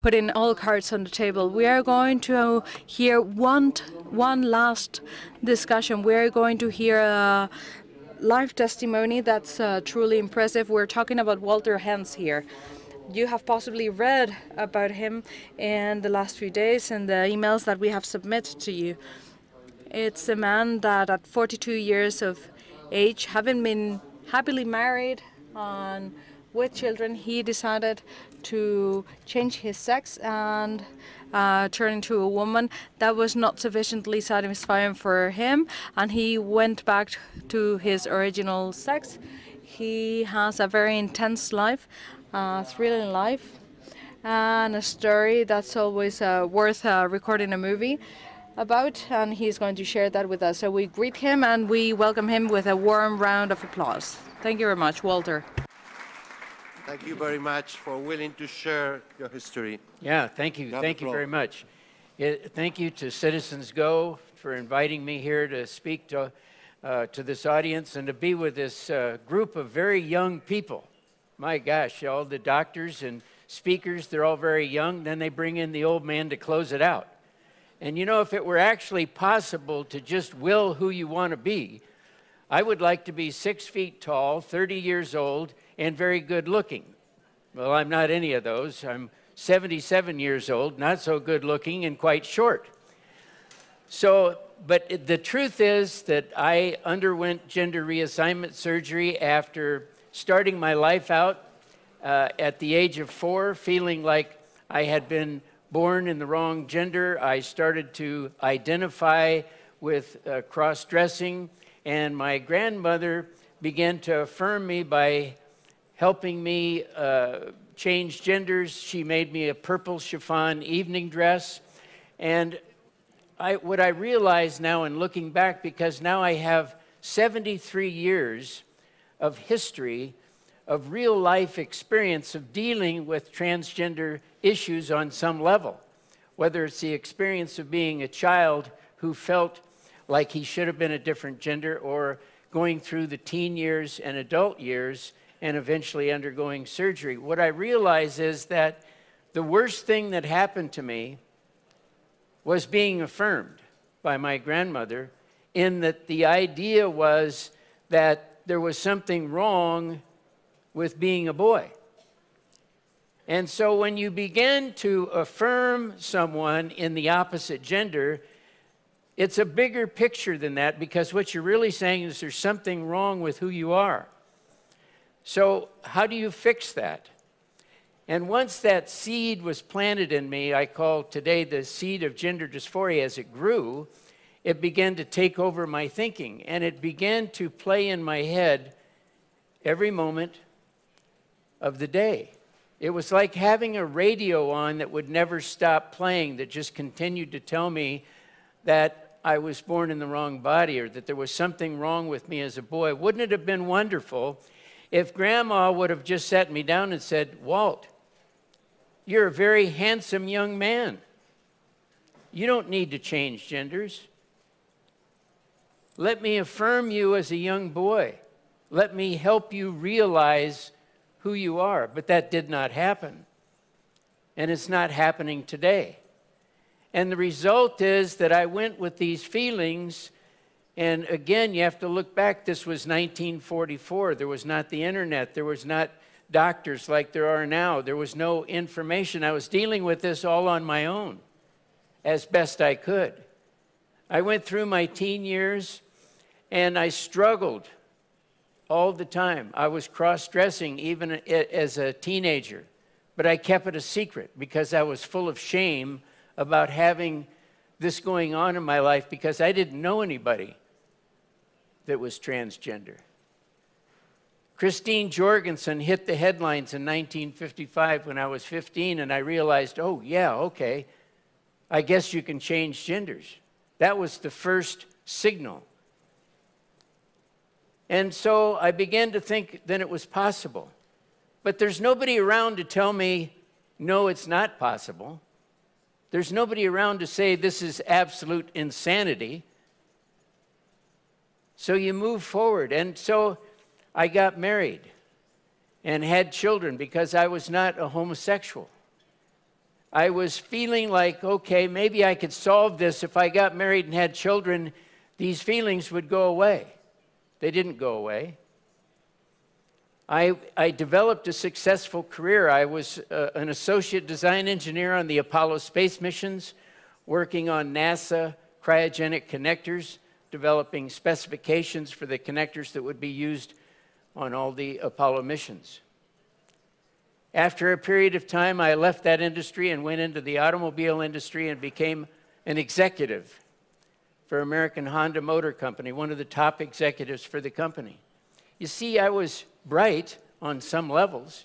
putting all cards on the table. We are going to hear one last discussion. We are going to hear a live testimony that's truly impressive. We're talking about Walter Hens here. You have possibly read about him in the last few days in the emails that we have submitted to you. It's a man that at 42 years of age, having been happily married and with children, he decided to change his sex and turn into a woman. That was not sufficiently satisfying for him, and he went back to his original sex. He has a very intense life, thrilling life, and a story that's always worth recording a movie about, and he's going to share that with us. So we greet him and we welcome him with a warm round of applause. Thank you very much, Walter. Thank you very much for willing to share your history. Yeah, thank you. Thank you very much. Thank you to Citizens Go for inviting me here to speak to this audience and to be with this group of very young people. My gosh, all the doctors and speakers, they're all very young. Then they bring in the old man to close it out. And you know, if it were actually possible to just will who you want to be, I would like to be 6 feet tall, 30 years old, and very good looking. Well, I'm not any of those. I'm 77 years old, not so good looking, and quite short. So, but the truth is that I underwent gender reassignment surgery after starting my life out at the age of 4, feeling like I had been born in the wrong gender. I started to identify with cross-dressing, and my grandmother began to affirm me by helping me change genders. She made me a purple chiffon evening dress. And what I realize now in looking back, because now I have 73 years of history of real life experience of dealing with transgender issues on some level, whether it's the experience of being a child who felt like he should have been a different gender, or going through the teen years and adult years and eventually undergoing surgery. What I realize is that the worst thing that happened to me was being affirmed by my grandmother, in that the idea was that there was something wrong with being a boy. And so when you begin to affirm someone in the opposite gender, it's a bigger picture than that, because what you're really saying is there's something wrong with who you are. So how do you fix that? And once that seed was planted in me, I call today the seed of gender dysphoria, as it grew, it began to take over my thinking, and it began to play in my head every moment of the day. It was like having a radio on that would never stop playing, that just continued to tell me that I was born in the wrong body, or that there was something wrong with me as a boy. Wouldn't it have been wonderful if Grandma would have just sat me down and said, "Walt, you're a very handsome young man. You don't need to change genders. Let me affirm you as a young boy. Let me help you realize who you are." But that did not happen. And it's not happening today. And the result is that I went with these feelings, and again, you have to look back. This was 1944. There was not the internet. There was not doctors like there are now. There was no information. I was dealing with this all on my own, as best I could. I went through my teen years, and I struggled all the time. I was cross-dressing even as a teenager, but I kept it a secret because I was full of shame about having this going on in my life, because I didn't know anybody that was transgender. Christine Jorgensen hit the headlines in 1955 when I was 15, and I realized, oh yeah, okay, I guess you can change genders. That was the first signal. And so I began to think then it was possible. But there's nobody around to tell me, no, it's not possible. There's nobody around to say this is absolute insanity. So you move forward. And so I got married and had children because I was not a homosexual. I was feeling like, okay, maybe I could solve this. If I got married and had children, these feelings would go away. They didn't go away. I developed a successful career. I was an associate design engineer on the Apollo space missions, working on NASA cryogenic connectors, developing specifications for the connectors that would be used on all the Apollo missions. After a period of time, I left that industry and went into the automobile industry and became an executive for American Honda Motor Company, one of the top executives for the company. You see, I was bright on some levels,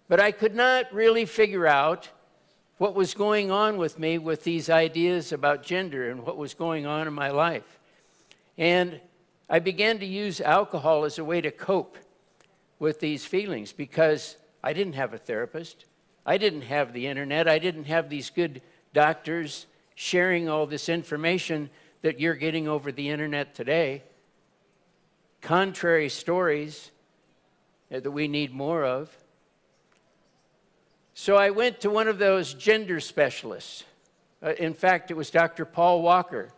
but I could not really figure out what was going on with me with these ideas about gender and what was going on in my life. And I began to use alcohol as a way to cope with these feelings because I didn't have a therapist. I didn't have the internet. I didn't have these good doctors sharing all this information that you're getting over the internet today. Contrary stories that we need more of. So I went to one of those gender specialists. In fact, it was Dr. Paul Walker.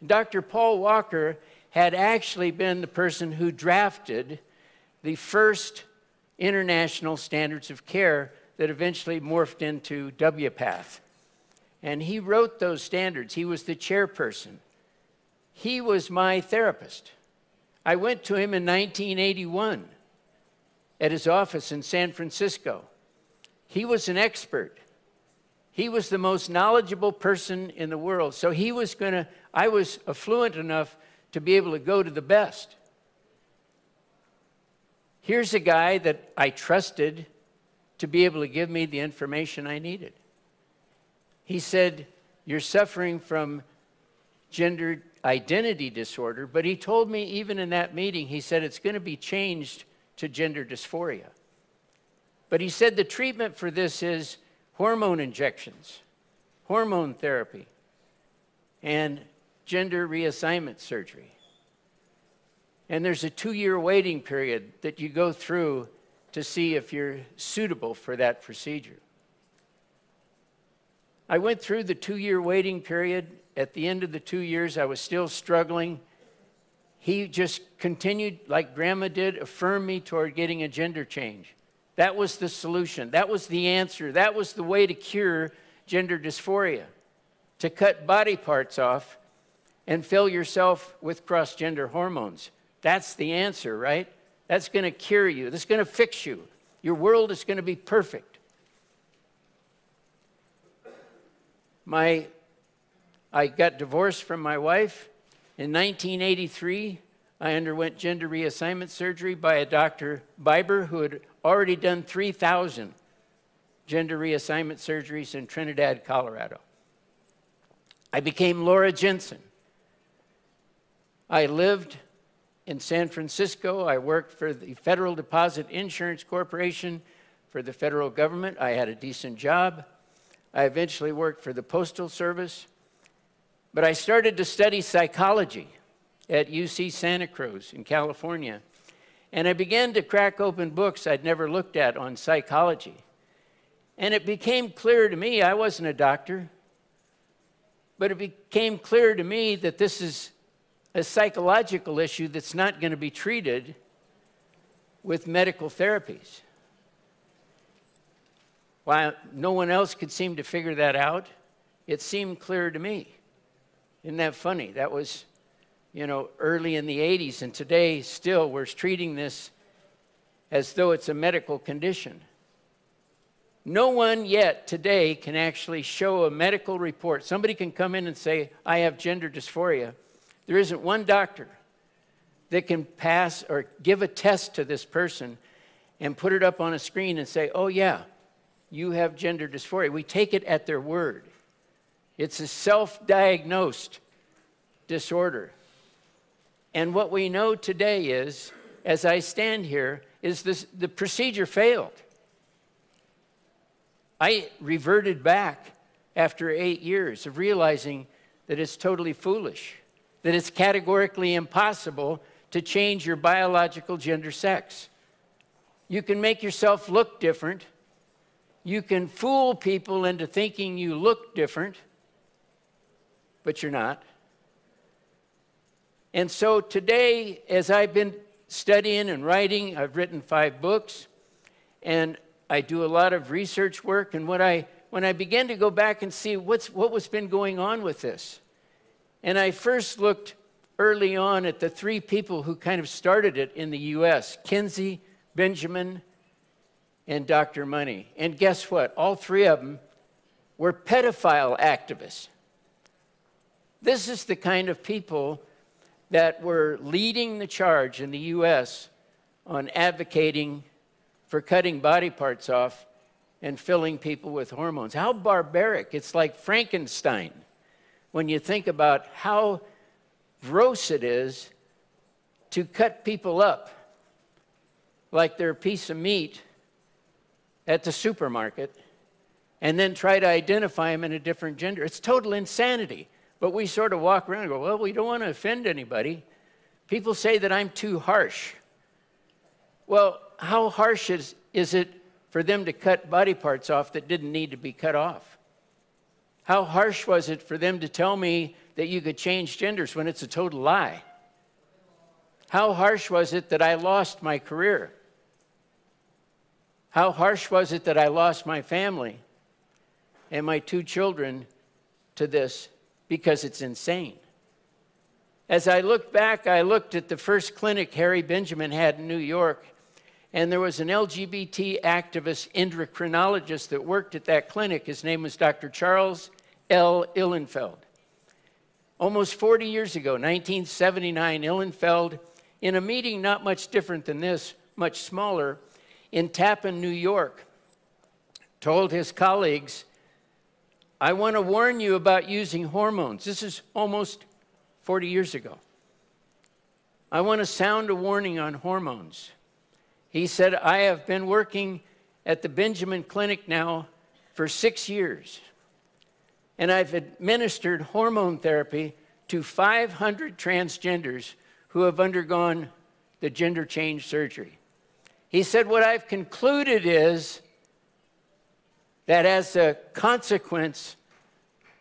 Dr. Paul Walker had actually been the person who drafted the first international standards of care that eventually morphed into WPATH. And he wrote those standards. He was the chairperson. He was my therapist. I went to him in 1981 at his office in San Francisco. He was an expert. He was the most knowledgeable person in the world. So I was affluent enough to be able to go to the best. Here's a guy that I trusted to be able to give me the information I needed. He said, "You're suffering from gender identity disorder," but he told me even in that meeting, he said it's going to be changed to gender dysphoria. But he said the treatment for this is hormone injections, hormone therapy, and gender reassignment surgery. And there's a 2-year waiting period that you go through to see if you're suitable for that procedure. I went through the 2-year waiting period. At the end of the 2 years, I was still struggling. He just continued, like Grandma did, affirm me toward getting a gender change. That was the solution. That was the answer. That was the way to cure gender dysphoria, to cut body parts off and fill yourself with cross-gender hormones. That's the answer, right? That's going to cure you. That's going to fix you. Your world is going to be perfect. I got divorced from my wife. In 1983, I underwent gender reassignment surgery by a Dr. Biber, who had already done 3,000 gender reassignment surgeries in Trinidad, Colorado. I became Laura Jensen. I lived in San Francisco. I worked for the Federal Deposit Insurance Corporation for the federal government. I had a decent job. I eventually worked for the Postal Service. But I started to study psychology at UC Santa Cruz in California. And I began to crack open books I'd never looked at on psychology. And it became clear to me, I wasn't a doctor, but it became clear to me that this is a psychological issue that's not going to be treated with medical therapies. While no one else could seem to figure that out, it seemed clear to me. Isn't that funny? That was, early in the 80s, and today still we're treating this as though it's a medical condition. No one yet today can actually show a medical report. Somebody can come in and say, I have gender dysphoria. There isn't one doctor that can pass or give a test to this person and put it up on a screen and say, oh yeah, you have gender dysphoria. We take it at their word. It's a self-diagnosed disorder. And what we know today is, as I stand here, is the procedure failed. I reverted back after 8 years of realizing that it's totally foolish, that it's categorically impossible to change your biological gender sex. You can make yourself look different. You can fool people into thinking you look different, but you're not. And so today, as I've been studying and writing, I've written 5 books, and I do a lot of research work. And when I began to go back and see what was been going on with this, and I first looked early on at the 3 people who kind of started it in the U.S., Kinsey, Benjamin, and Dr. Money. And guess what? All 3 of them were pedophile activists. This is the kind of people that were leading the charge in the U.S. on advocating for cutting body parts off and filling people with hormones. How barbaric. It's like Frankenstein when you think about how gross it is to cut people up like they're a piece of meat at the supermarket and then try to identify them in a different gender. It's total insanity. But we sort of walk around and go, well, we don't want to offend anybody. People say that I'm too harsh. Well, how harsh is it for them to cut body parts off that didn't need to be cut off? How harsh was it for them to tell me that you could change genders when it's a total lie? How harsh was it that I lost my career? How harsh was it that I lost my family and my 2 children to this? Because it's insane. As I look back, I looked at the first clinic Harry Benjamin had in New York, and there was an LGBT activist endocrinologist that worked at that clinic. His name was Dr. Charles L. Ihlenfeld. Almost 40 years ago, 1979, Ihlenfeld, in a meeting not much different than this, much smaller, in Tappan, New York, told his colleagues, I want to warn you about using hormones. This is almost 40 years ago. I want to sound a warning on hormones. He said, I have been working at the Benjamin Clinic now for 6 years, and I've administered hormone therapy to 500 transgenders who have undergone the gender change surgery. He said, what I've concluded is that as a consequence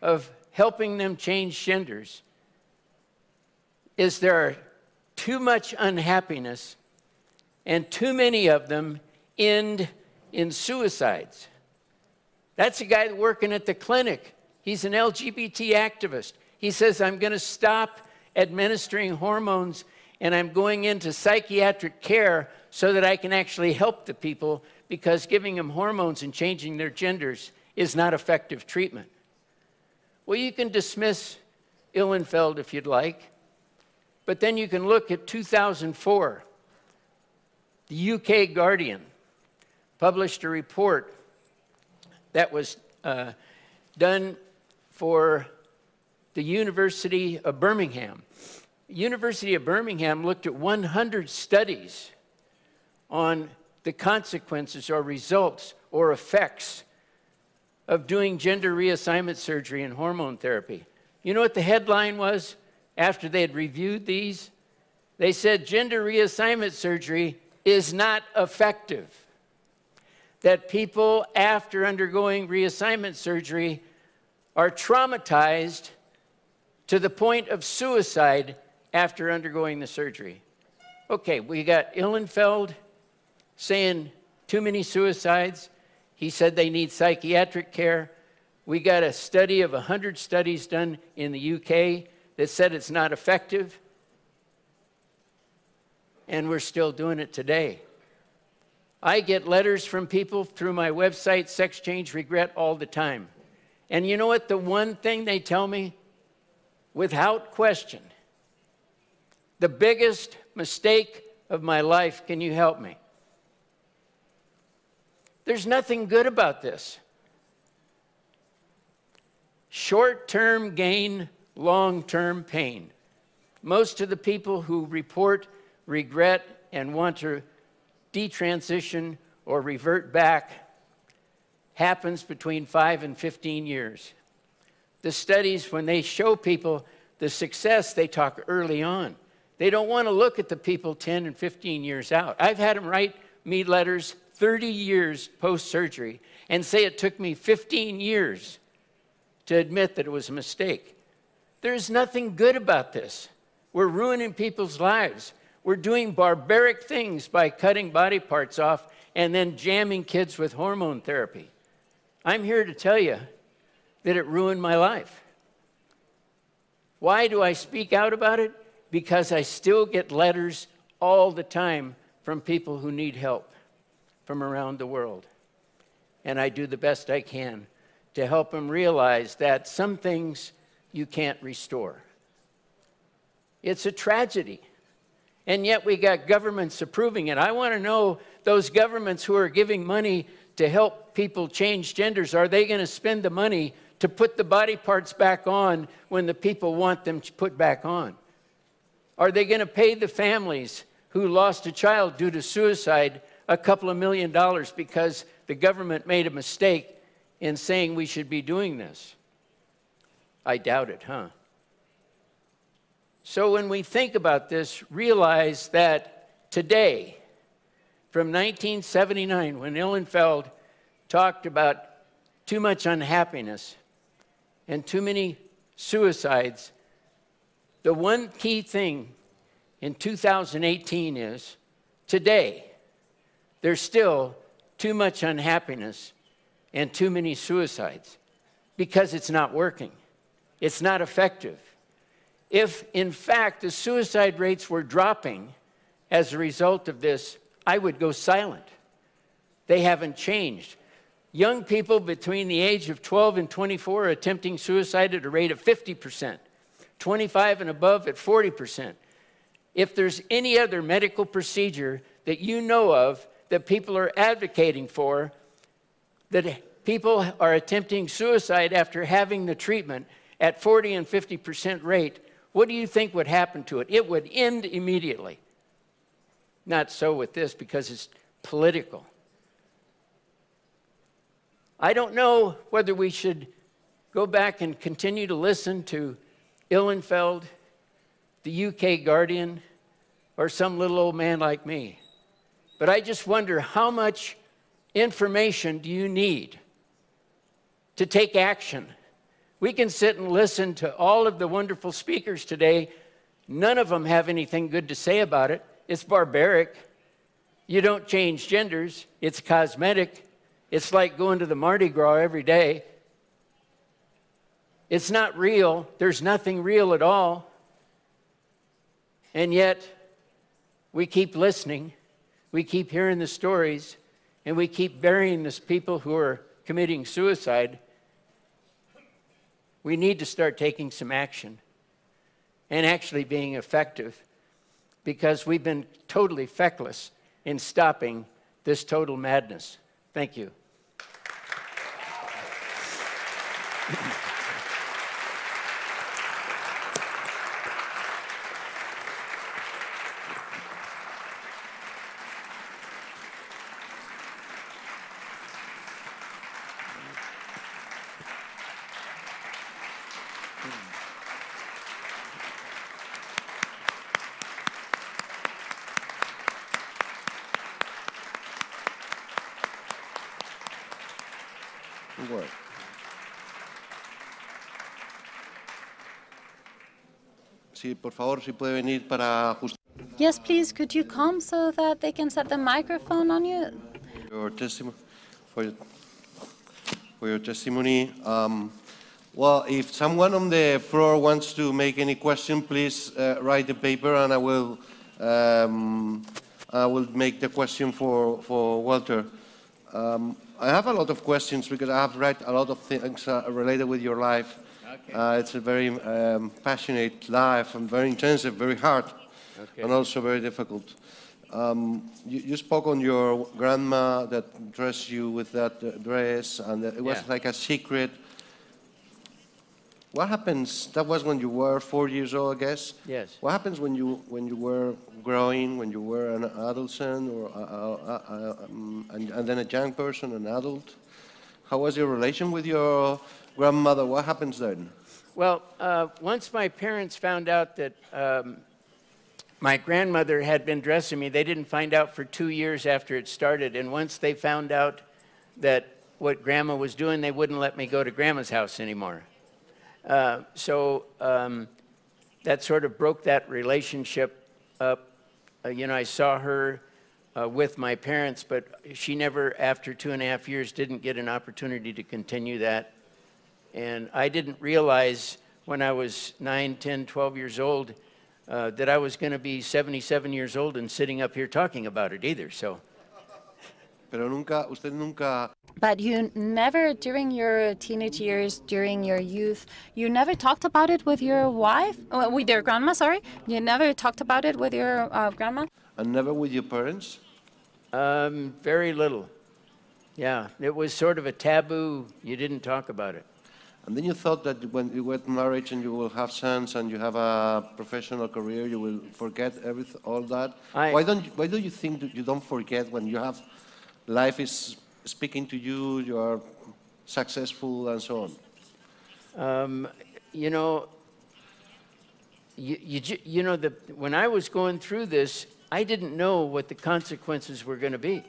of helping them change genders, is there are too much unhappiness and too many of them end in suicides. That's a guy working at the clinic. He's an LGBT activist. He says, I'm going to stop administering hormones and I'm going into psychiatric care so that I can actually help the people, because giving them hormones and changing their genders is not effective treatment. Well, you can dismiss Ihlenfeld if you'd like, but then you can look at 2004. The UK Guardian published a report that was done for the University of Birmingham. The University of Birmingham looked at 100 studies on the consequences or results or effects of doing gender reassignment surgery and hormone therapy. You know what the headline was after they had reviewed these? They said gender reassignment surgery is not effective. That people after undergoing reassignment surgery are traumatized to the point of suicide after undergoing the surgery. Okay, we got Ihlenfeld saying too many suicides. He said they need psychiatric care. We got a study of 100 studies done in the UK that said it's not effective. And we're still doing it today. I get letters from people through my website, Sex Change Regret, all the time. And you know what? The one thing they tell me, without question, the biggest mistake of my life, can you help me? There's nothing good about this. Short-term gain, long-term pain. Most of the people who report regret and want to detransition or revert back happens between 5 and 15 years. The studies, when they show people the success, they talk early on. They don't want to look at the people 10 and 15 years out. I've had them write me letters 30 years post-surgery and say it took me 15 years to admit that it was a mistake. There's nothing good about this. We're ruining people's lives. We're doing barbaric things by cutting body parts off and then jamming kids with hormone therapy. I'm here to tell you that it ruined my life. Why do I speak out about it? Because I still get letters all the time from people who need help from around the world. And I do the best I can to help them realize that some things you can't restore. It's a tragedy. And yet we got governments approving it. I want to know those governments who are giving money to help people change genders, are they going to spend the money to put the body parts back on when the people want them put back on? Are they going to pay the families who lost a child due to suicide a couple of $1 million because the government made a mistake in saying we should be doing this? I doubt it, huh? So when we think about this, realize that today, from 1979, when Ihlenfeld talked about too much unhappiness and too many suicides, the one key thing in 2018 is, today, there's still too much unhappiness and too many suicides because it's not working. It's not effective. If, in fact, the suicide rates were dropping as a result of this, I would go silent. They haven't changed. Young people between the age of 12 and 24 are attempting suicide at a rate of 50%, 25 and above at 40%. If there's any other medical procedure that you know of that people are advocating for, that people are attempting suicide after having the treatment at 40 and 50% rate, what do you think would happen to it? It would end immediately. Not so with this, because it's political. I don't know whether we should go back and continue to listen to Ihlenfeld, the UK Guardian, or some little old man like me. But I just wonder, how much information do you need to take action? We can sit and listen to all of the wonderful speakers today. None of them have anything good to say about it. It's barbaric. You don't change genders. It's cosmetic. It's like going to the Mardi Gras every day. It's not real. There's nothing real at all. And yet, we keep listening. We keep hearing the stories. And we keep burying the people who are committing suicide. We need to start taking some action and actually being effective, because we've been totally feckless in stopping this total madness. Thank you. Well. Sí, por favor, si puede venir para ajustar. Yes, please, could you come so that they can set the microphone on you? Your testimony, for your testimony. Well, if someone on the floor wants to make any question, please write the paper, and I will make the question for Walter. I have a lot of questions because I have read a lot of things related with your life. Okay. It's a very passionate life and very intensive, very hard, okay, and also very difficult. You spoke on your grandma that dressed you with that dress, and it was like a secret. What happens? That was when you were 4 years old, I guess. Yes. What happens when you were growing, when you were an adolescent, or and then a young person, an adult? How was your relation with your grandmother? What happens then? Well, once my parents found out that my grandmother had been dressing me. They didn't find out for 2 years after it started. And once they found out that what Grandma was doing, they wouldn't let me go to Grandma's house anymore. So that sort of broke that relationship up. You know, I saw her with my parents, but she never, after 2.5 years, didn't get an opportunity to continue that. And I didn't realize when I was 9, 10, 12 years old that I was going to be 77 years old and sitting up here talking about it either. So. Pero nunca, usted nunca. But you never, during your teenage years, during your youth, you never talked about it with your wife, with your grandma, sorry? You never talked about it with your grandma? And never with your parents? Very little. Yeah, it was sort of a taboo. You didn't talk about it. And then you thought that when you get married and you will have sons and you have a professional career, you will forget everything, all that. Why do you think that you don't forget when you have life is speaking to you, you are successful and so on? You know, you know, when I was going through this, I didn't know what the consequences were going to be.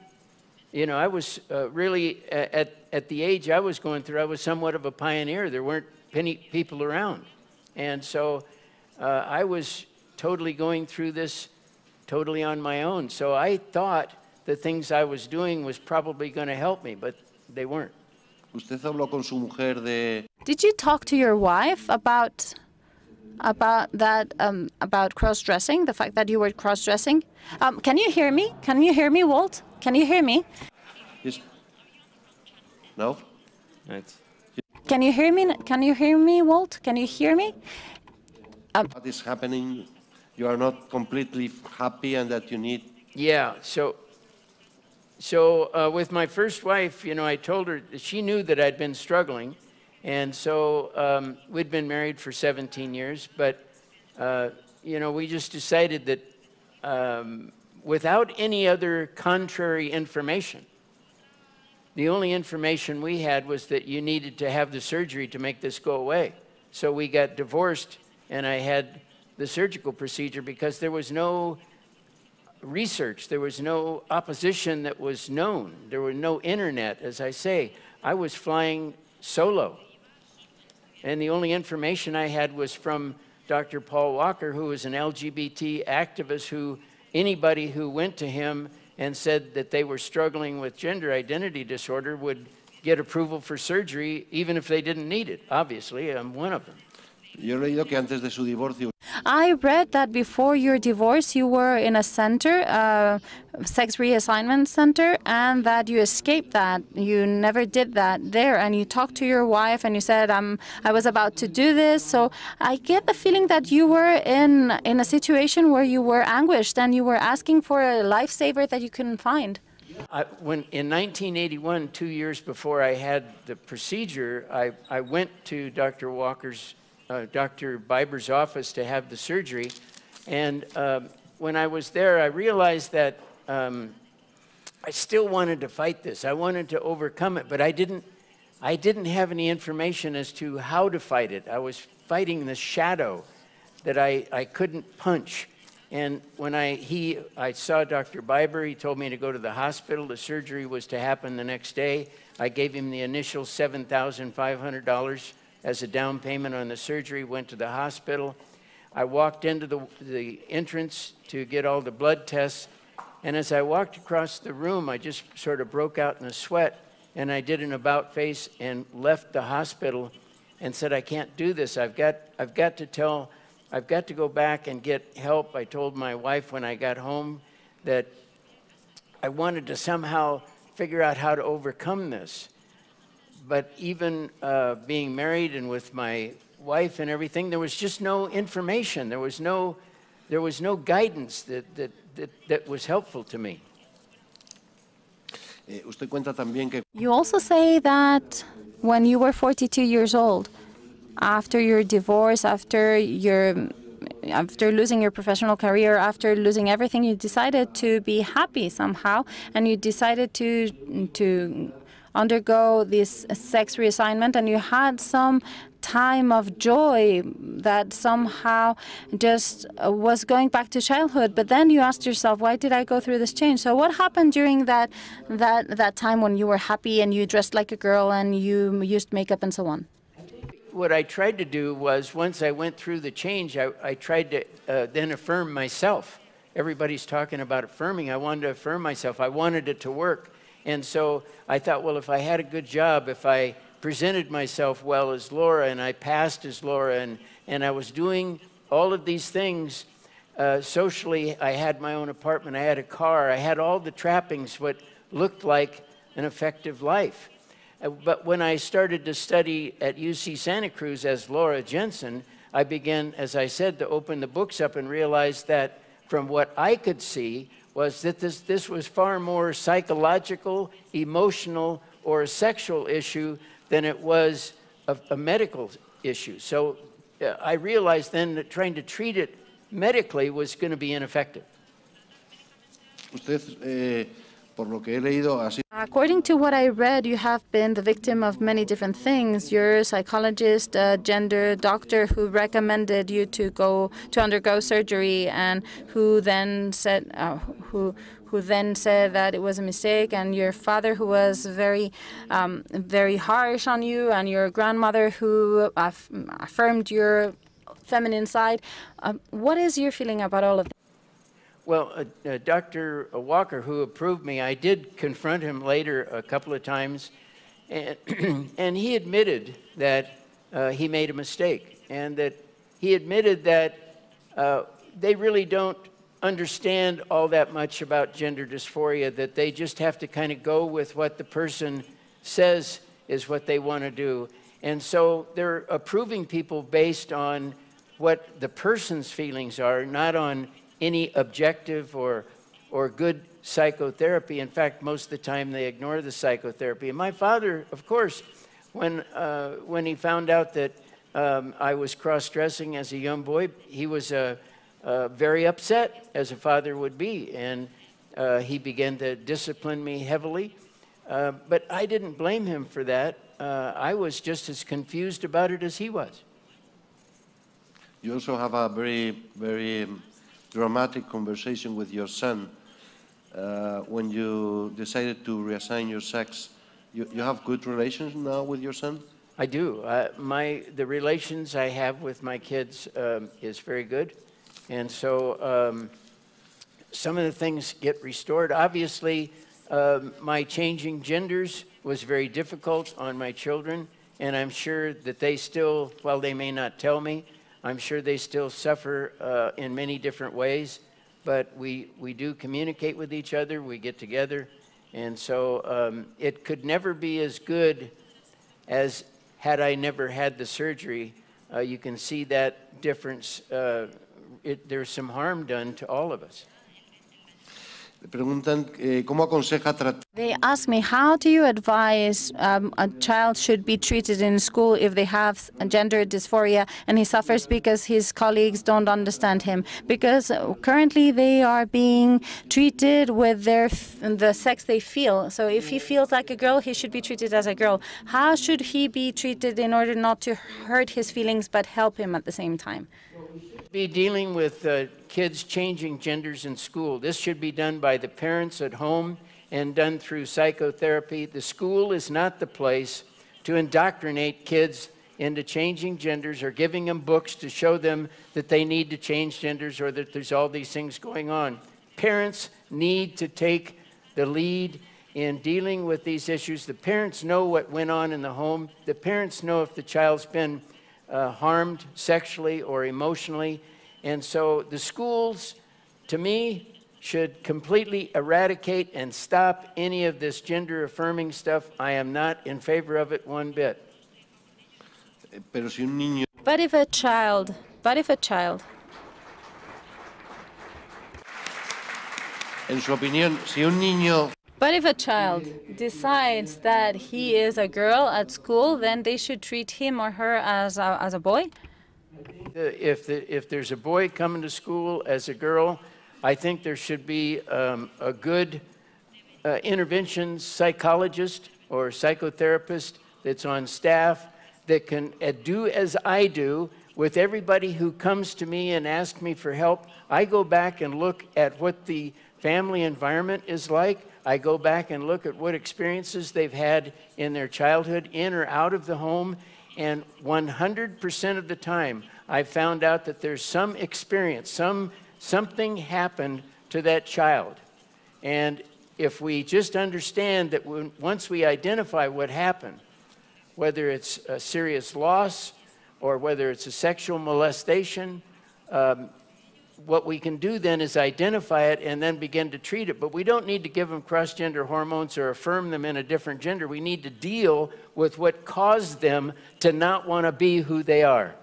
You know, I was really, at the age I was going through, I was somewhat of a pioneer. There weren't many people around. And so I was totally going through this totally on my own. So I thought the things I was doing was probably going to help me, but they weren't. Usted habló con su mujer de. Did you talk to your wife about that, about cross-dressing, the fact that you were cross-dressing? Can you hear me? Can you hear me, Walt? Can you hear me? Yes. No? Can you hear me? Can you hear me, Walt? Can you hear me? What is happening? You are not completely happy and that you need. Yeah, so with my first wife, you know, I told her, she knew that I'd been struggling. And so we'd been married for 17 years, but, you know, we just decided that without any other contrary information, the only information we had was that you needed to have the surgery to make this go away. So we got divorced, and I had the surgical procedure because there was no research, there was no opposition that was known, there was no internet, as I say. I was flying solo. And the only information I had was from Dr. Paul Walker, who was an LGBT activist who anybody who went to him and said that they were struggling with gender identity disorder would get approval for surgery even if they didn't need it. Obviously, I'm one of them. Yo he leído que antes de su divorcio. I read that before your divorce, you were in a center, sex reassignment center, and that you escaped that. You never did that there, and you talked to your wife, and you said, I was about to do this. So I get the feeling that you were in a situation where you were anguished, and you were asking for a lifesaver that you couldn't find. When in 1981, 2 years before I had the procedure, I went to Dr. Dr. Biber's office to have the surgery. And when I was there, I realized that I still wanted to fight this. I wanted to overcome it, but I didn't have any information as to how to fight it. I was fighting the shadow that I couldn't punch. And when I saw Dr. Biber, he told me to go to the hospital. The surgery was to happen the next day. I gave him the initial $7,500 as a down payment on the surgery, went to the hospital. I walked into the entrance to get all the blood tests, and as I walked across the room, I just sort of broke out in a sweat, and I did an about face and left the hospital and said, I can't do this. I've got to go back and get help. I told my wife when I got home that I wanted to somehow figure out how to overcome this. But even being married and with my wife and everything, there was just no information. There was no guidance that was helpful to me. Usted cuenta también que. You also say that when you were 42 years old, after your divorce, after losing your professional career, after losing everything, you decided to be happy somehow, and you decided to undergo this sex reassignment, and you had some time of joy that somehow just was going back to childhood. But then you asked yourself, why did I go through this change? So what happened during that time when you were happy and you dressed like a girl and you used makeup and so on? What I tried to do was, once I went through the change, I tried to then affirm myself. Everybody's talking about affirming. I wanted to affirm myself. I wanted it to work. And so I thought, well, if I had a good job, if I presented myself well as Laura and I passed as Laura and I was doing all of these things socially, I had my own apartment, I had a car, I had all the trappings, what looked like an effective life. But when I started to study at UC Santa Cruz as Laura Jensen, I began, as I said, to open the books up and realize that from what I could see was that this was far more psychological, emotional, or a sexual issue than it was a medical issue. So I realized then that trying to treat it medically was going to be ineffective. According to what I read, you have been the victim of many different things. You're a psychologist, a gender doctor who recommended you to undergo surgery, and who then said that it was a mistake. And your father, who was very harsh on you, and your grandmother, who affirmed your feminine side. What is your feeling about all of that? Well, Dr. Walker, who approved me, I did confront him later a couple of times, and he admitted that he made a mistake, and that he admitted that they really don't understand all that much about gender dysphoria, that they just have to kind of go with what the person says is what they want to do. And so they're approving people based on what the person's feelings are, not on any objective or good psychotherapy. In fact, most of the time they ignore the psychotherapy. And my father, of course, when he found out that I was cross-dressing as a young boy, he was very upset, as a father would be, and he began to discipline me heavily. But I didn't blame him for that. I was just as confused about it as he was. You also have a very dramatic conversation with your son when you decided to reassign your sex. You have good relations now with your son? I do. The relations I have with my kids is very good. And so some of the things get restored. Obviously, my changing genders was very difficult on my children, and I'm sure that they still, while they may not tell me, I'm sure they still suffer in many different ways, but we do communicate with each other, we get together, and so it could never be as good as had I never had the surgery. You can see that difference. There's some harm done to all of us. They ask me, how do you advise a child should be treated in school if they have gender dysphoria and he suffers because his colleagues don't understand him? Because currently they are being treated with the sex they feel. So if he feels like a girl, he should be treated as a girl. How should he be treated in order not to hurt his feelings but help him at the same time? Be dealing with kids changing genders in school. This should be done by the parents at home and done through psychotherapy. The school is not the place to indoctrinate kids into changing genders or giving them books to show them that they need to change genders or that there's all these things going on. Parents need to take the lead in dealing with these issues. The parents know what went on in the home. The parents know if the child's been harmed sexually or emotionally. And so the schools, to me, should completely eradicate and stop any of this gender-affirming stuff. I am not in favor of it one bit. But if a child En su opinión, si un niño But if a child decides that he is a girl at school, then they should treat him or her as a boy? If there's a boy coming to school as a girl, I think there should be a good intervention psychologist or psychotherapist that's on staff that can do as I do with everybody who comes to me and asks me for help. I go back and look at what the family environment is like. I go back and look at what experiences they've had in their childhood, in or out of the home, and 100% of the time, I found out that there's some experience, something happened to that child. And if we just understand that once we identify what happened, whether it's a serious loss or whether it's a sexual molestation, what we can do then is identify it and then begin to treat it. But we don't need to give them cross-gender hormones or affirm them in a different gender. We need to deal with what caused them to not want to be who they are.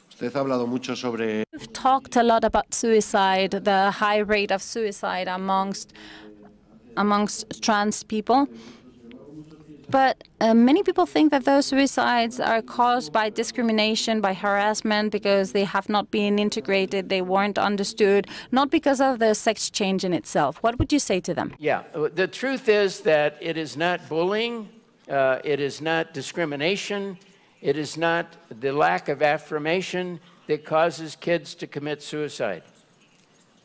Usted ha hablado mucho sobre... We've talked a lot about suicide, the high rate of suicide amongst trans people. But many people think that those suicides are caused by discrimination, by harassment, because they have not been integrated, they weren't understood, not because of the sex change in itself. What would you say to them? Yeah, the truth is that it is not bullying, it is not discrimination, it is not the lack of affirmation that causes kids to commit suicide.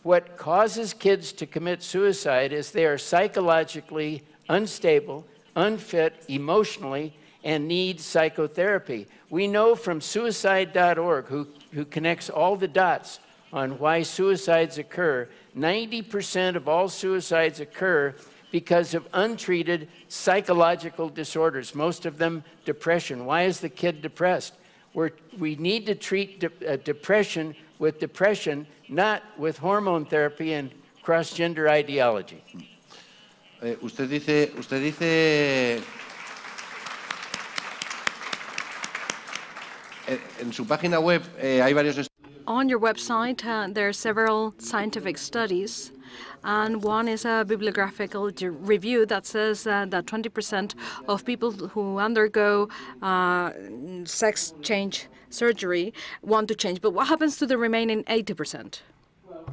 What causes kids to commit suicide is they are psychologically unstable, unfit emotionally, and need psychotherapy. We know from suicide.org, who connects all the dots on why suicides occur, 90% of all suicides occur because of untreated psychological disorders, most of them depression. Why is the kid depressed? We need to treat depression with depression, not with hormone therapy and cross-gender ideology. Usted dice en su página web hay varios. On your website, there are several scientific studies, and one is a bibliographical review that says that 20% of people who undergo sex change surgery want to change. But what happens to the remaining 80%?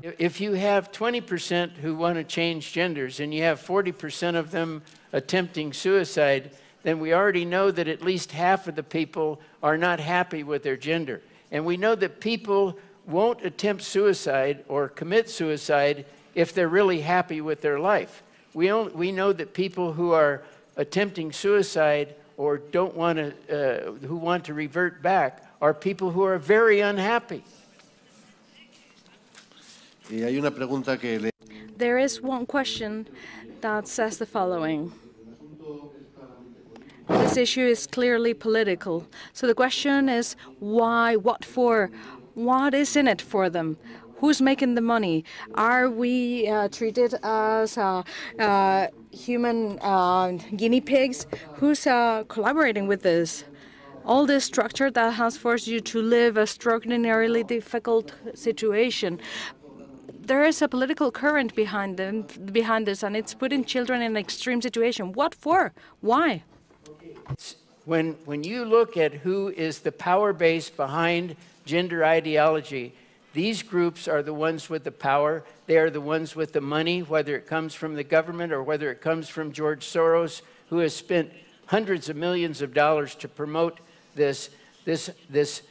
If you have 20% who want to change genders and you have 40% of them attempting suicide, then we already know that at least half of the people are not happy with their gender. And we know that people won't attempt suicide or commit suicide if they're really happy with their life. We know that people who are attempting suicide or don't want to, who want to revert back are people who are very unhappy. There is one question that says the following. This issue is clearly political. So the question is why, what for, what is in it for them? Who's making the money? Are we treated as human guinea pigs? Who's collaborating with this? All this structure that has forced you to live a extraordinarily difficult situation. There is a political current behind this, and it's putting children in an extreme situation. What for? Why? When you look at who is the power base behind gender ideology, these groups are the ones with the power. They are the ones with the money, whether it comes from the government or whether it comes from George Soros, who has spent hundreds of millions of dollars to promote this. This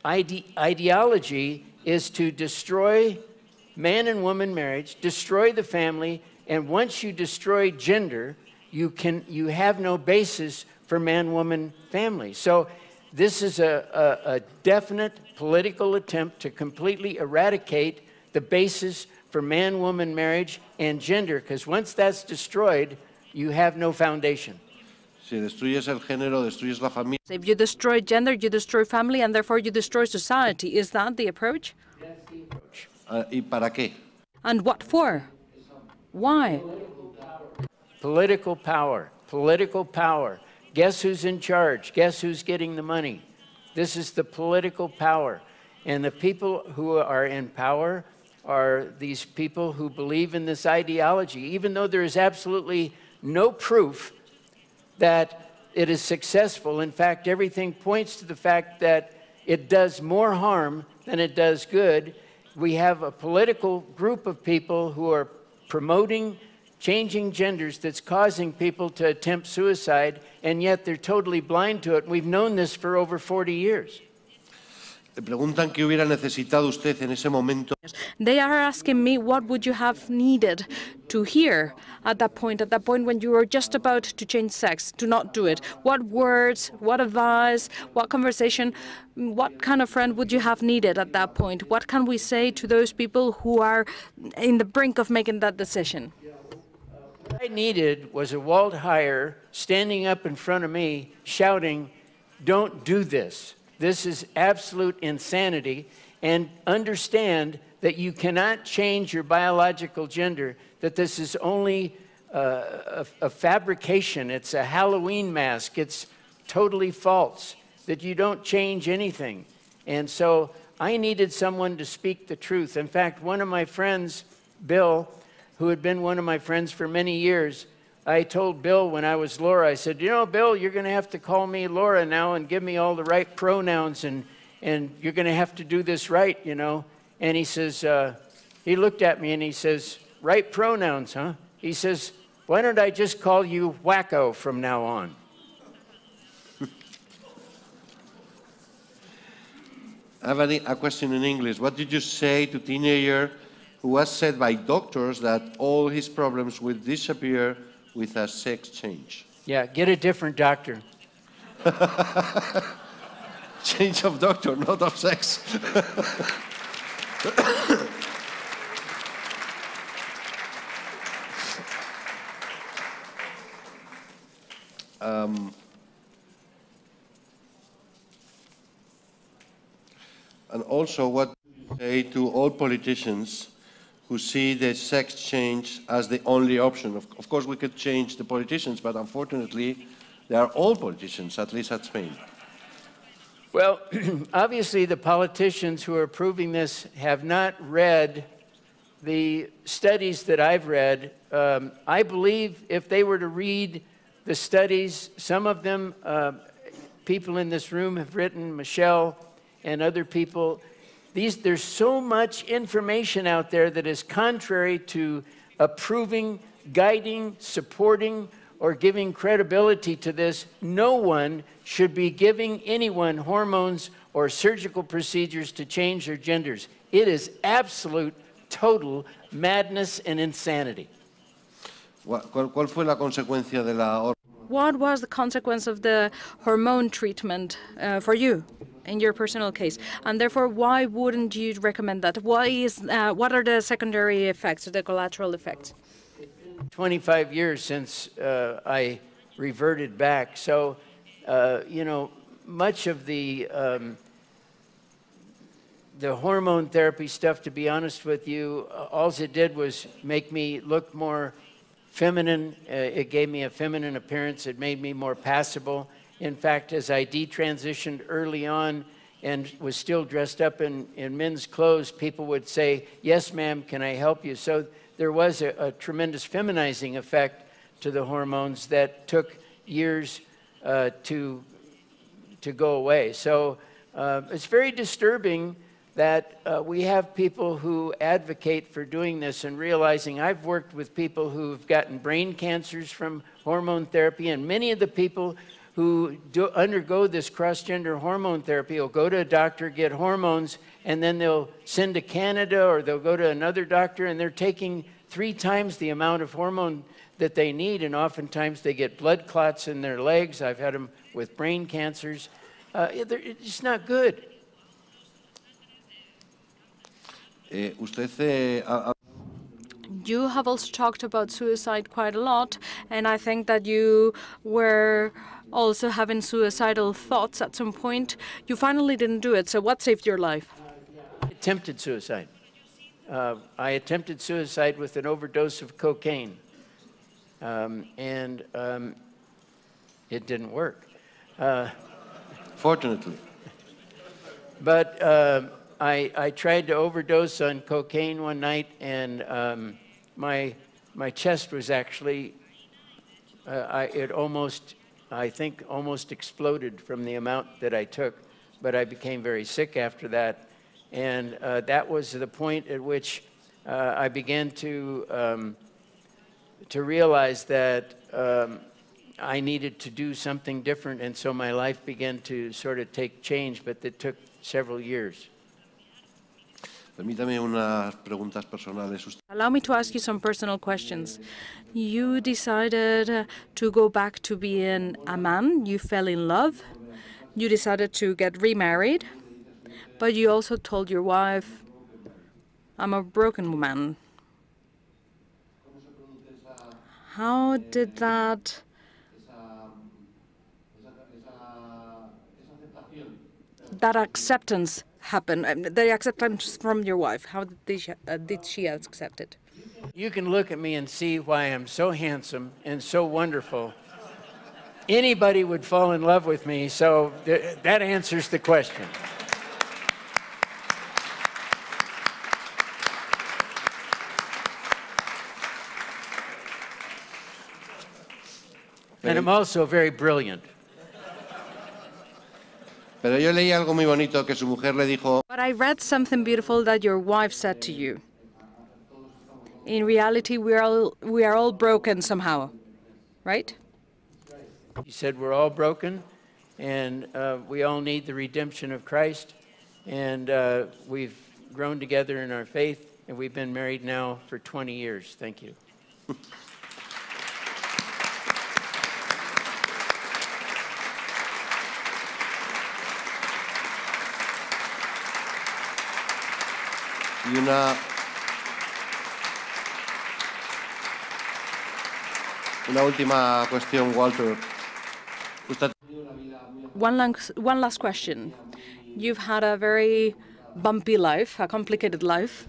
ideology is to destroy man and woman marriage, destroy the family, and once you destroy gender, you have no basis for man-woman family. So this is a definite political attempt to completely eradicate the basis for man-woman marriage and gender, because once that's destroyed, you have no foundation. Si destruyes el género, destruyes la familia. If you destroy gender, you destroy family, and therefore you destroy society. Is that the approach? That's the approach. ¿Y para qué? And what for? Why? Political power. Political power. Guess who's in charge? Guess who's getting the money? This is the political power. And the people who are in power are these people who believe in this ideology, even though there is absolutely no proof that it is successful. In fact, everything points to the fact that it does more harm than it does good. We have a political group of people who are promoting changing genders that's causing people to attempt suicide, and yet they're totally blind to it. We've known this for over 40 years. Le preguntan qué hubiera necesitado usted en ese momento. They are asking me what would you have needed to hear at that point when you were just about to change sex, to not do it. What words, what advice, what conversation, what kind of friend would you have needed at that point? What can we say to those people who are in the brink of making that decision? What I needed was a Walt Heyer standing up in front of me shouting, "Don't do this. This is absolute insanity, and understand that you cannot change your biological gender, that this is only a fabrication. It's a Halloween mask. It's totally false, that you don't change anything." And so I needed someone to speak the truth. In fact, one of my friends, Bill, who had been one of my friends for many years, I told Bill when I was Laura, I said, "You know, Bill, you're going to have to call me Laura now and give me all the right pronouns, and you're going to have to do this right, you know." And he says, he looked at me and he says, "Right pronouns, huh?" He says, "Why don't I just call you Wacko from now on?" I have a question in English. What did you say to a teenager who was said by doctors that all his problems will disappear with a sex change? Yeah, get a different doctor. Change of doctor, not of sex. And also, what do you say to all politicians who see the sex change as the only option? Of course, we could change the politicians, but unfortunately, they are all politicians, at least at Spain. Well, obviously, the politicians who are approving this have not read the studies that I've read. I believe if they were to read the studies, some of them, people in this room have written, Michelle and other people, there's so much information out there that is contrary to approving, guiding, supporting, or giving credibility to this. No one should be giving anyone hormones or surgical procedures to change their genders. It is absolute, total madness and insanity. ¿Cuál fue la consecuencia de la... What was the consequence of the hormone treatment for you in your personal case? And therefore, why wouldn't you recommend that? What are the secondary effects, the collateral effects? 25 years since I reverted back. So, you know, much of the hormone therapy stuff, to be honest with you, all it did was make me look more feminine. It gave me a feminine appearance. It made me more passable. In fact, as I detransitioned early on and was still dressed up in men's clothes, people would say, "Yes, ma'am, can I help you?" So there was a tremendous feminizing effect to the hormones that took years to go away. So it's very disturbing that we have people who advocate for doing this and realizing I've worked with people who've gotten brain cancers from hormone therapy, and many of the people who undergo this cross-gender hormone therapy will go to a doctor, get hormones, and then they'll send to Canada or they'll go to another doctor, and they're taking 3 times the amount of hormone that they need, and oftentimes they get blood clots in their legs. I've had them with brain cancers. It's just not good. You have also talked about suicide quite a lot, and I think that you were also having suicidal thoughts at some point. You finally didn't do it, so what saved your life? I attempted suicide. I attempted suicide with an overdose of cocaine, and it didn't work. Fortunately. But I tried to overdose on cocaine one night, and my chest was actually, I think almost exploded from the amount that I took, but I became very sick after that. And that was the point at which I began to to realize that I needed to do something different, and so my life began to sort of take change, but it took several years. Permítame unas preguntas personales. Allow me to ask you some personal questions. You decided to go back to being a man. You fell in love. You decided to get remarried. But you also told your wife, I'm a broken woman. How did that acceptance happen? The acceptance from your wife, how did she accept it? You can look at me and see why I'm so handsome and so wonderful. Anybody would fall in love with me, so that answers the question. And I'm also very brilliant. Pero yo leí algo muy bonito que su mujer le dijo. But I read something beautiful that your wife said to you. In reality, we are all broken somehow, right? He said we're all broken, and we all need the redemption of Christ, and we've grown together in our faith, and we've been married now for 20 years. Thank you. Y una última cuestión, Walter. One last question. You've had a very bumpy life, a complicated life.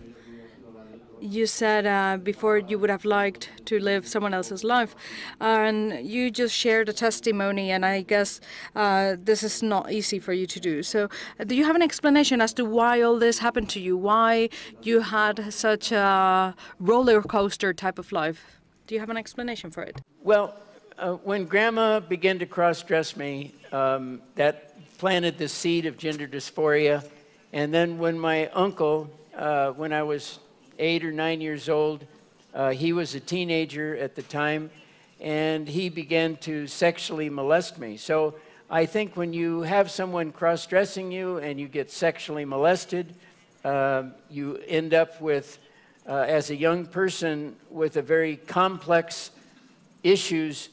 You said before you would have liked to live someone else's life, and you just shared a testimony, and I guess this is not easy for you to do. So do you have an explanation as to why all this happened to you, why you had such a roller coaster type of life? Do you have an explanation for it? Well, when Grandma began to cross-dress me, that planted the seed of gender dysphoria, and then when my uncle, when I was 8 or 9 years old. He was a teenager at the time, and he began to sexually molest me. So I think when you have someone cross-dressing you and you get sexually molested, you end up with, as a young person, with a very complex issues.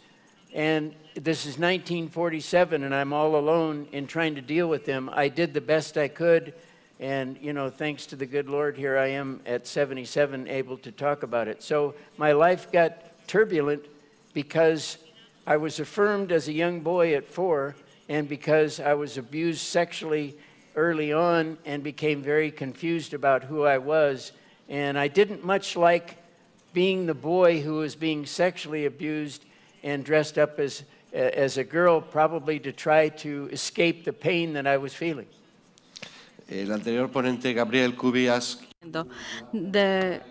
And this is 1947, and I'm all alone in trying to deal with them. I did the best I could. And, you know, thanks to the good Lord, here I am at 77 able to talk about it. So my life got turbulent because I was affirmed as a young boy at 4, and because I was abused sexually early on and became very confused about who I was. And I didn't much like being the boy who was being sexually abused and dressed up as a girl, probably to try to escape the pain that I was feeling. El anterior ponente, Gabriel Kubi, asked The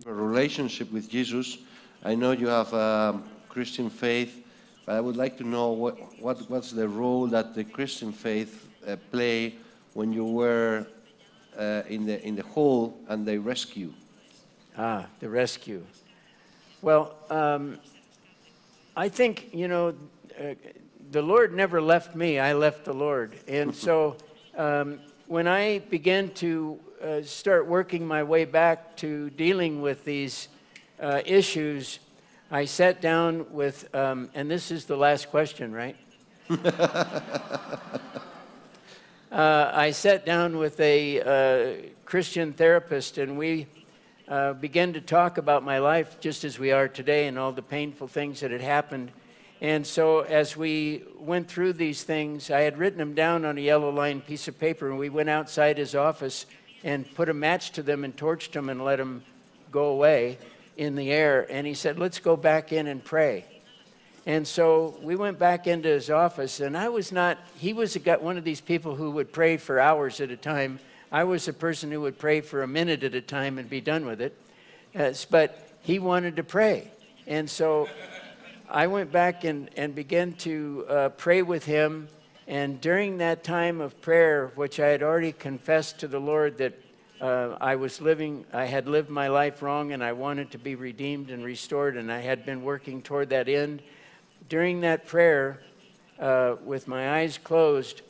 a relationship with Jesus. I know you have a Christian faith, but I would like to know what's the role that the Christian faith play when you were in the hole and they rescue. Ah, the rescue. Well, I think, you know, the Lord never left me. I left the Lord. And so when I began to start working my way back to dealing with these issues, I sat down with, and this is the last question, right? I sat down with a Christian therapist, and we began to talk about my life just as we are today and all the painful things that had happened. And so as we went through these things, I had written them down on a yellow lined piece of paper, and we went outside his office and put a match to them and torched them and let them go away in the air. And he said, let's go back in and pray. And so we went back into his office, and I was not, he was one of these people who would pray for hours at a time. I was a person who would pray for a minute at a time and be done with it. But he wanted to pray. And so I went back and began to pray with him. And during that time of prayer, which I had already confessed to the Lord that I had lived my life wrong, and I wanted to be redeemed and restored, and I had been working toward that end. During that prayer, with my eyes closed,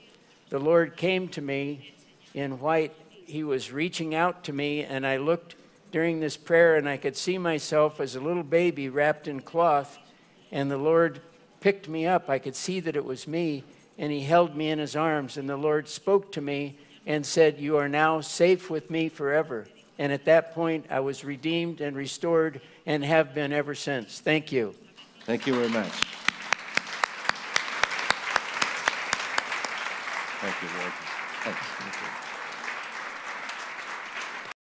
the Lord came to me in white. He was reaching out to me, and I looked during this prayer, and I could see myself as a little baby wrapped in cloth, and the Lord picked me up. I could see that it was me, and He held me in His arms, and the Lord spoke to me and said, "You are now safe with me forever." And at that point, I was redeemed and restored and have been ever since. Thank you. Thank you very much. Thank you, Walt. Thanks.